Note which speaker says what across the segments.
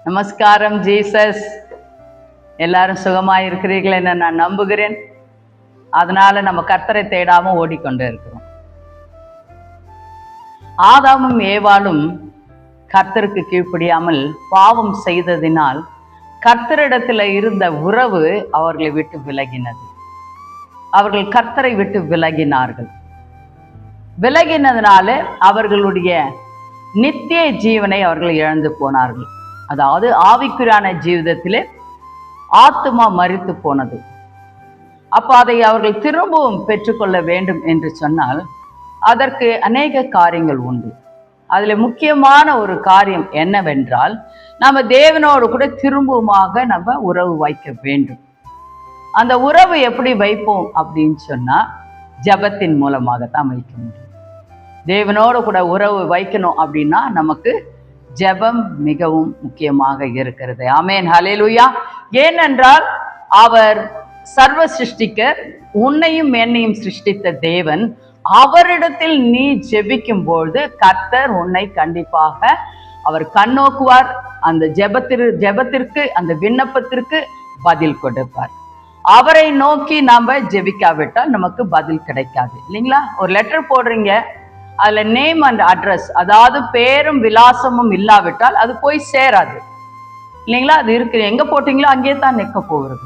Speaker 1: நமஸ்காரம் ஜீசஸ். எல்லாரும் சுகமாக இருக்கிறீர்கள் என நான் நம்புகிறேன். அதனால நம்ம கர்த்தரை தேடாம ஓடிக்கொண்டு இருக்கிறோம். ஆதாமும் ஏவாளும் கர்த்தருக்கு கீழ்ப்படியாமல் பாவம் செய்ததினால் கர்த்தரிடத்துல இருந்த உறவு அவர்களை விட்டு விலகினது. அவர்கள் கர்த்தரை விட்டு விலகினார்கள். விலகினதுனால அவர்களுடைய நித்திய ஜீவனை அவர்கள் இழந்து போனார்கள். அதாவது ஆவிக்குறான ஜீவிதத்திலே ஆத்துமா மரித்து போனது. அப்போ அதை அவர்கள் திரும்பவும் பெற்றுக்கொள்ள வேண்டும் என்று சொன்னால் அதற்கு அநேக காரியங்கள் உண்டு. அதுல முக்கியமான ஒரு காரியம் என்னவென்றால், நம்ம தேவனோடு கூட திரும்பவுமாக நம்ம உறவு வைக்க வேண்டும். அந்த உறவு எப்படி வைப்போம் அப்படின்னு சொன்னா ஜெபத்தின் மூலமாகத்தான் வைக்க முடியும். தேவனோடு கூட உறவு வைக்கணும் அப்படின்னா நமக்கு ஜெபம் மிகவும் முக்கியமாக இருக்கிறது. ஆமென், ஹல்லேலூயா. ஏனென்றால் அவர் சர்வ சிருஷ்டிக்கர், உன்னையும் என்னையும் சிருஷ்டித்த தேவன். அவரிடத்தில் நீ ஜெபிக்கும் பொழுது கர்த்தர் உன்னை கண்டிப்பாக அவர் கண்ணோக்குவார். அந்த ஜெபத்திற்கு அந்த விண்ணப்பத்திற்கு பதில் கொடுப்பார். அவரை நோக்கி நாம ஜெபிக்காவிட்டால் நமக்கு பதில் கிடைக்காது, இல்லைங்களா? ஒரு லெட்டர் போடுறீங்க, அதுல நேம் அண்ட் அட்ரஸ், அதாவது பேரும் விலாசமும் இல்லாவிட்டால் அது போய் சேராது, இல்லைங்களா? அது இருக்கு, எங்க போட்டீங்களோ அங்கே தான் நிற்க போகிறது.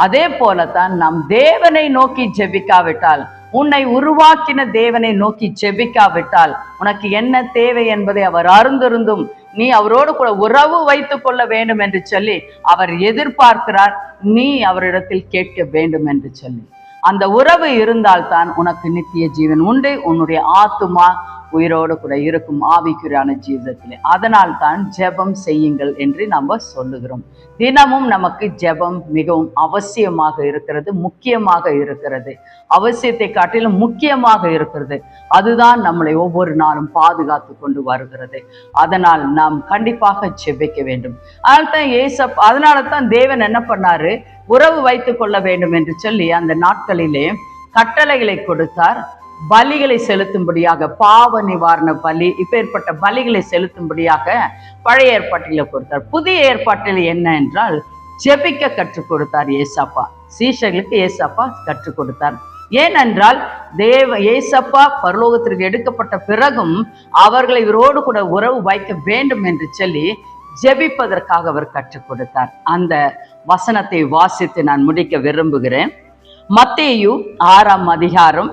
Speaker 1: அதே போலத்தான் நம் தேவனை நோக்கி ஜெபிக்காவிட்டால், உன்னை உருவாக்கின தேவனை நோக்கி ஜெபிக்காவிட்டால் உனக்கு என்ன தேவை என்பதை அவர் அறிந்திருந்தும் நீ அவரோடு கூட உறவு வைத்துக் கொள்ள வேண்டும் என்று சொல்லி அவர் எதிர்பார்க்கிறார். நீ அவரிடத்தில் கேட்க வேண்டும் என்று சொல்லி அந்த உறவு இருந்தால்தான் உனக்கு நித்திய ஜீவன் உண்டு. உன்னுடைய ஆத்துமா உயிரோடு கூட இருக்கும் ஆவிக்குறான ஜீவிதத்திலே. அதனால் தான் ஜெபம் செய்யுங்கள் என்று நம்ம சொல்லுகிறோம். தினமும் நமக்கு ஜெபம் மிகவும் அவசியமாக இருக்கிறது, முக்கியமாக இருக்கிறது. அவசியத்தை காட்டிலும் முக்கியமாக இருக்கிறது. அதுதான் நம்மளை ஒவ்வொரு நாளும் பாதுகாத்து கொண்டு வருகிறது. அதனால் நாம் கண்டிப்பாக ஜெபிக்க வேண்டும். அதனால தான் தேவன் என்ன பண்ணாரு, உறவு வைத்துக் கொள்ள வேண்டும் என்று சொல்லி அந்த நாட்களிலே கட்டளைகளை கொடுத்தார். பலிகளை செலுத்தும்படியாக, பாவ நிவாரண பலி, இப்பேற்பட்ட பலிகளை செலுத்தும்படியாக பழைய ஏற்பாட்டில கொடுத்தார். புதிய ஏற்பாட்டில் என்ன என்றால் ஜெபிக்க கற்றுக் கொடுத்தார் ஏசப்பா. சீஷர்களுக்கு ஏசப்பா கற்றுக் கொடுத்தார். ஏனென்றால் ஏசப்பா பரலோகத்திற்கு எடுக்கப்பட்ட பிறகும் அவர்களை இவரோடு கூட உறவு வைக்க வேண்டும் என்று சொல்லி ஜெபிப்பதற்காக அவர் கற்றுக் கொடுத்தார். அந்த வசனத்தை வாசித்து நான் முடிக்க விரும்புகிறேன். மத்தேயு 6ஆம் அதிகாரம்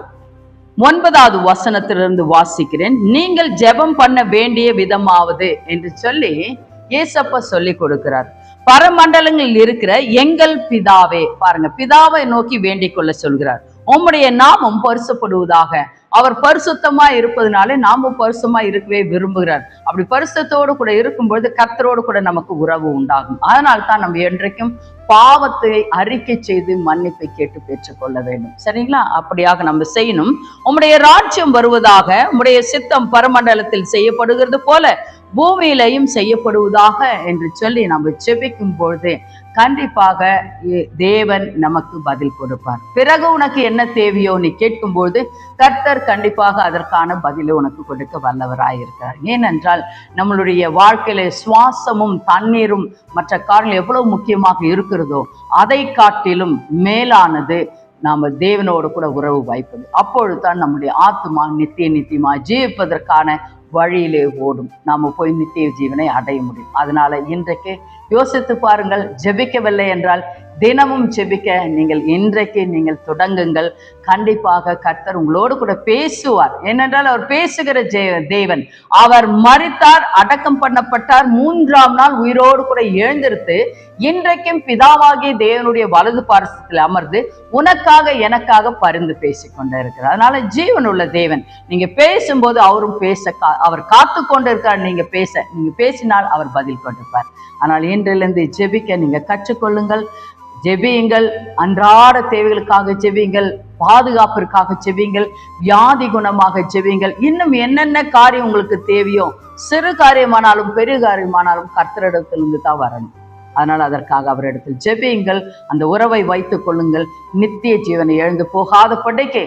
Speaker 1: 9வது வசனத்திலிருந்து வாசிக்கிறேன். நீங்கள் ஜெபம் பண்ண வேண்டிய விதமாவது என்று சொல்லி ஏசப்பா சொல்லி கொடுக்கிறார். பரமண்டலங்களில் இருக்கிற எங்கள் பிதாவே, பாருங்க, பிதாவை நோக்கி வேண்டிக் கொள்ள சொல்கிறார். உம்முடைய நாமம் பரிசுப்படுவதாக. அவர் பரிசுத்தமா இருப்பதனாலே நாமும் பரிசுத்தமா இருக்கவே விரும்புகிறார். அப்படி பரிசுத்தோடு கூட இருக்கும்பொழுது கர்த்தரோடு கூட நமக்கு உறவு உண்டாகும். அதனால் தான் நம்ம என்றைக்கும் பாவத்தை அறிக்கை செய்து மன்னிப்பை கேட்டு பெற்றுக்கொள்ள வேண்டும், சரிங்களா? அப்படியாக நம்ம செய்யணும். உம்முடைய ராஜ்யம் வருவதாக, உம்முடைய சித்தம் பரமண்டலத்தில் செய்யப்படுகிறது போல பூமியிலையும் செய்யப்படுவதாக என்று சொல்லி நம்ம ஜெபிக்கும் பொழுது கண்டிப்பாக தேவன் நமக்கு பதில் கொடுப்பார். பிறகு உனக்கு என்ன தேவையோ நீ கேட்கும்போது கர்த்தர் கண்டிப்பாக அதற்கான பதிலை உனக்கு கொடுக்க வல்லவராயிருக்கிறார். ஏனென்றால் நம்மளுடைய வாழ்க்கையில சுவாசமும் தண்ணீரும் மற்ற காரணங்கள் எவ்வளவு முக்கியமாக இருக்கிறதோ அதை காட்டிலும் மேலானது நாம தேவனோடு கூட உறவு வைப்பது. அப்பொழுதுதான் நம்முடைய ஆத்துமா நித்தியமா ஜீவிப்பதற்கான வழியிலே ஓடும். நாம போய் நித்திய ஜீவனை அடைய முடியும். அதனால இன்றைக்கு யோசித்து பாருங்கள். ஜெபிக்கவில்லை என்றால் தினமும் ஜெபிக்க இன்றைக்கு நீங்கள் தொடங்குங்கள். கண்டிப்பாக கர்த்தர் உங்களோடு கூட பேசுவார். ஏனென்றால் அவர் பேசுகிற தேவன். அவர் மரித்தார், அடக்கம் பண்ணப்பட்டார், 3ஆம் நாள் உயிரோடு கூட எழுந்திருத்து இன்றைக்கும் பிதாவாகிய தேவனுடைய வலது பாரசத்தில் அமர்ந்து உனக்காக எனக்காக பரிந்து பேசிக்கொண்டே இருக்கிறார். அதனால ஜீவன் உள்ள தேவன். நீங்க பேசும்போது அவரும் அவர் காத்து கொண்டு இருக்கார். நீங்க பேசினால் அவர் பதில் கொடுப்பார். ஆனால் இன்றிலிருந்து ஜெபிக்க நீங்க கற்றுக்கொள்ளுங்கள். ஜெபியுங்கள். அன்றாட தேவைகளுக்காக ஜெபியுங்கள், பாதுகாப்பிற்காக ஜெபியுங்கள், வியாதி குணமாக ஜெபியுங்கள். இன்னும் என்னென்ன காரியம் உங்களுக்கு தேவையோ, சிறு காரியமானாலும் பெரிய காரியமானாலும் கர்த்தரிடத்திலிருந்து தான் வரணும். அதனால் அதற்காக அவரிடத்தில் ஜெபியுங்கள். அந்த உறவை வைத்துக் கொள்ளுங்கள். நித்திய ஜீவனை எழுந்து போகாத படிக்கு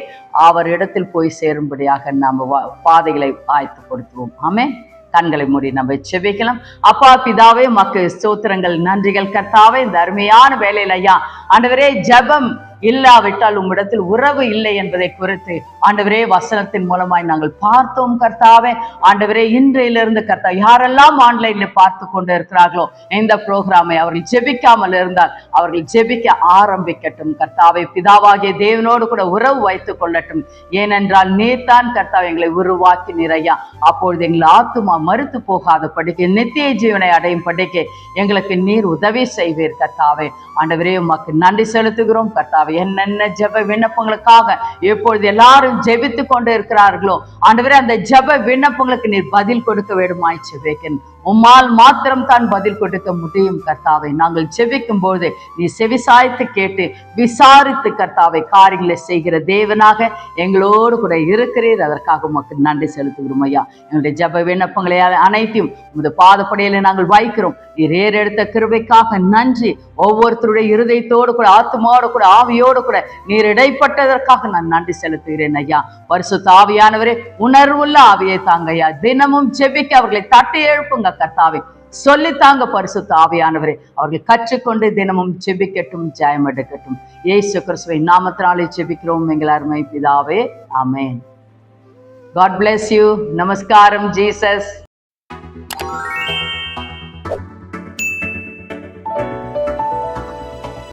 Speaker 1: அவர் இடத்தில் போய் சேரும்படியாக நாம் பாதைகளை ஆயத்தப்படுத்துவோம். ஆமென். கண்களை மூடி நம்ம செபிக்கலாம். அப்பா பிதாவே, உமக்கு ஸ்தோத்திரங்கள், நன்றிகள் கர்த்தாவே. இந்த அருமையான வேலையில் ஐயா ஆண்டவரே, ஜெபம் இல்லாவிட்டால் உம்மிடத்தில் உறவு இல்லை என்பதை குறித்து ஆண்டவரே வசனத்தின் மூலமாய் நாங்கள் பார்த்தோம் கர்த்தாவே. ஆண்டவரே, இன்றையிலிருந்து கர்த்தா யாரெல்லாம் ஆன்லைன்ல பார்த்து கொண்டு இருக்கிறார்களோ இந்த புரோகிராமை அவர்கள் ஜெபிக்காமல் இருந்தால் அவர்கள் ஜெபிக்க ஆரம்பிக்கட்டும் கர்த்தாவே. பிதாவாகிய தேவனோடு கூட உறவு வைத்துக் கொள்ளட்டும். ஏனென்றால் நீர்தான் கர்த்தாவை எங்களை உருவாக்கி நிறையா. அப்பொழுது எங்கள் ஆத்துமா மறுத்து போகாத படிக்க, நித்திய ஜீவனை அடையும் படிக்க எங்களுக்கு நீர் உதவி செய்வீர் கர்த்தாவே. ஆண்டவரே, உமக்கு நன்றி செலுத்துகிறோம் கர்த்தாவே. என்னென்ன ஜெப விண்ணப்பங்களுக்காக எப்பொழுது எல்லாரும் ஜெபித்து கொண்டு இருக்கிறார்களோ ஆண்டவரே, அந்த ஜெப விண்ணப்பங்களுக்கு நீர் பதில் கொடுக்க வேண்டுமாய் ஜெபிக்கிறேன். உம்மால் மாத்திரம் தான் பதில் கொடுக்க முடியும் கர்த்தாவை. நாங்கள் ஜெபிக்கும் போது நீ செவிசாய்த்து கேட்டு விசாரித்து கர்த்தாவை காரியங்களை செய்கிற தேவனாக எங்களோடு கூட இருக்கிறீர். அதற்காக உமக்கு நன்றி செலுத்துகிறோம் ஐயா. எங்களுடைய ஜெப விண்ணப்பங்களை அனைத்தையும் உமது பாதப்படியில நாங்கள் வைக்கிறோம். நீர் ஏறெடுத்த கிருபைக்காக நன்றி. ஒவ்வொருத்தருடைய இருதயத்தோடு கூட, ஆத்மாவோடு கூட, ஆவியோடு கூட நீர் இடைப்பட்டதற்காக நான் நன்றி செலுத்துகிறேன் ஐயா. பரிசுத்த ஆவியானவரே, உணர்வுள்ள ஆவியை தாங்க ஐயா. தினமும் ஜெபிக்க அவர்களை தட்டி எழுப்புங்க கர்த்தாவே. சொல்லித்தாங்க பரிசுத்த ஆவியானவரே. அவர்கள் கற்றுக்கொண்டு தினமும் ஜெபிக்கட்டும், ஜெயம் எடுக்கட்டும். இயேசு கிறிஸ்துவின் நாமத்தினாலே ஜெபிக்கிறோம் எங்கள் அருமை பிதாவே, ஆமென். God bless you. நமஸ்காரம் ஜீசஸ்.